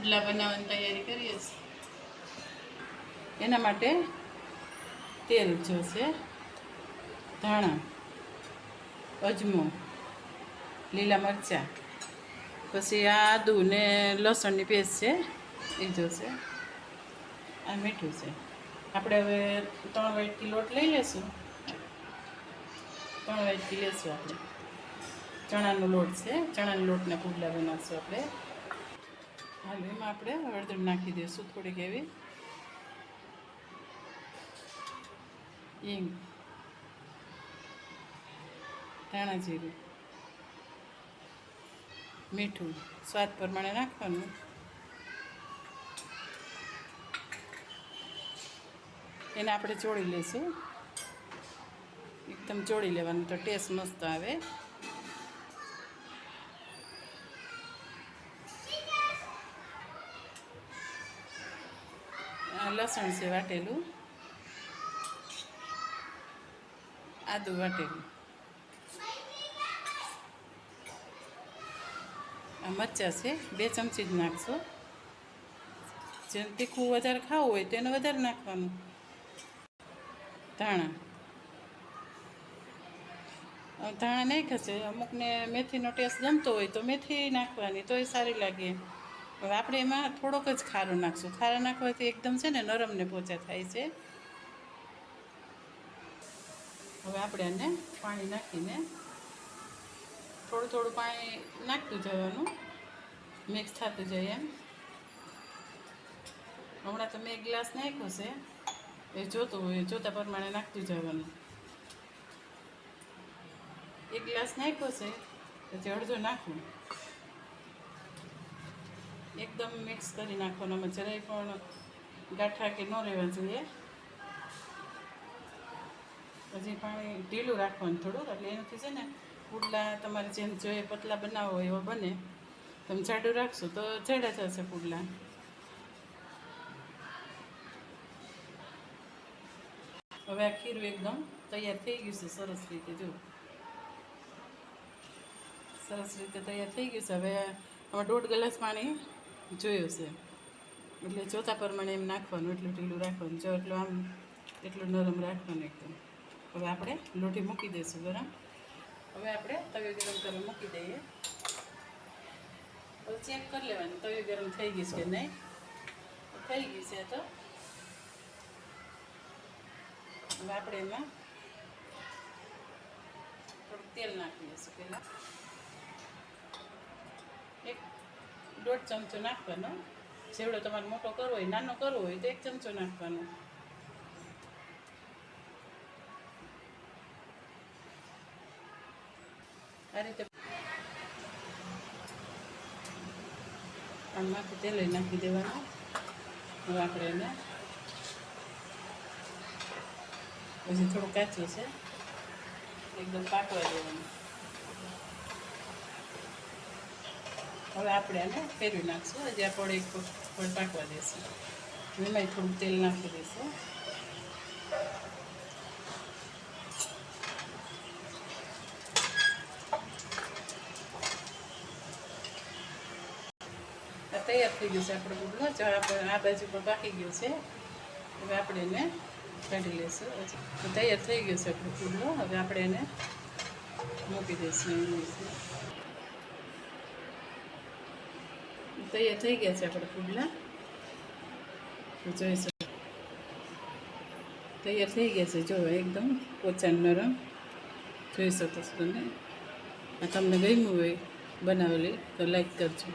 પુડલા બનાવવાની તૈયારી કરીએ છીએ. એના માટે તેલ જોશે, ધાણા, અજમો, લીલા મરચાં, પછી આ આદુ ને લસણની પેસ્ટ છે એ જોશે, આ મીઠું છે. આપણે હવે 3 વાટકી લોટ લઈ લેશું. 3 વાટકી લેશું આપણે. ચણાનો લોટ છે, ચણાના લોટના પુડલા બનાવશું આપણે. હાલ એમાં આપણે હળદર નાખી દઈશું થોડીક એવી, હિંગ, ધાણા જીરું, મીઠું સ્વાદ પ્રમાણે નાખવાનું. એને આપણે ચોળી લઈશું, એકદમ ચોળી લેવાનું તો ટેસ્ટ મસ્ત આવે. લસણ છે વાટેલું, આદું વાટેલું, આ મરચાં છે 2 ચમચી જ નાખશો. જેને તીખું વધારે ખાવું હોય તો એને વધારે નાખવાનું. ધાણા નહીં ખસે. અમુકને મેથીનો ટેસ્ટ ગમતો હોય તો મેથી નાખવાની તોય સારી લાગે. હવે આપણે એમાં થોડોક જ ખારો નાખશું. ખારા નાખવાથી એકદમ છે ને નરમ ને પોચા થાય છે. હવે આપણે આને પાણી નાખીને થોડું થોડું પાણી નાખતું જવાનું, મિક્સ થતું જાય એમ. હમણાં તો મેં 1 ગ્લાસ નાખ્યો છે, એ જોતું હોય જોતા પ્રમાણે નાખતું જવાનું. 1 ગ્લાસ નાખ્યો છે પછી અડધો નાખવું. એકદમ મિક્સ કરી નાખવાનું. આમાં જરાય પણ ગાંઠા કે ન રહેવા જોઈએ. પછી પાણી ઢીલું રાખવાનું થોડુંક, એટલે એનાથી છે ને પુડલા તમારે જેમ જોઈએ પતલા બનાવવો હોય એવો બને. તમે જાડું રાખશો તો જાડા થશે પુડલા. હવે આ ખીરું એકદમ તૈયાર થઈ ગયું છે સરસ રીતે. જો સરસ રીતે તૈયાર થઈ ગયું છે. હવે આમાં 1.5 ગ્લાસ પાણી જોયું છે, એટલે ચોથા પ્રમાણે એમ નાખવાનું. એટલું ઢીલું રાખવાનું, જો એટલું આમ એટલું નરમ રાખવાનું એકદમ. હવે આપણે લોઢી મૂકી દઈશું ગરમ. હવે આપણે તવી ગરમ કરવા મૂકી દઈએ. હવે ચેક કરી લેવાનું તવી ગરમ થઈ ગઈ છે કે નહીં. થઈ ગઈ છે તો હવે આપણે એમાં થોડુંક તેલ નાખી દઈશું. પહેલાં 1.5 ચમચો નાખવાનો. જેવડો તમારે મોટો કરવો હોય, નાનો કરવો હોય તો 1 ચમચો નાખવાનો. આ રીતે આમાંથી તેલ નાખી દેવાનું. હવે આપણે એને પછી થોડું કાચું છે એકદમ પાકવા દેવાનું. હવે આપણે આને ફેરવી નાખશું. હજી આ થોડી પાકવા દઈશું. એમાંય થોડું તેલ નાખી દઈશું. તૈયાર થઈ ગયું છે આપણો પુડલો. જો આ બાજુ પણ પાકી ગયું છે. હવે આપણે એને કાઢી લઈશું. તૈયાર થઈ ગયું છે આપણો પુડલો. હવે આપણે એને મૂકી દઈશું. તૈયાર થઈ ગયા છે આપણા પુડલા. જોઈ શકો તૈયાર થઈ ગયા છે. જો એકદમ પોચા નરમ જોઈ શકો છો તમે. આ તમને ગમ્યું હોય બનાવેલી તો લાઈક કરજો.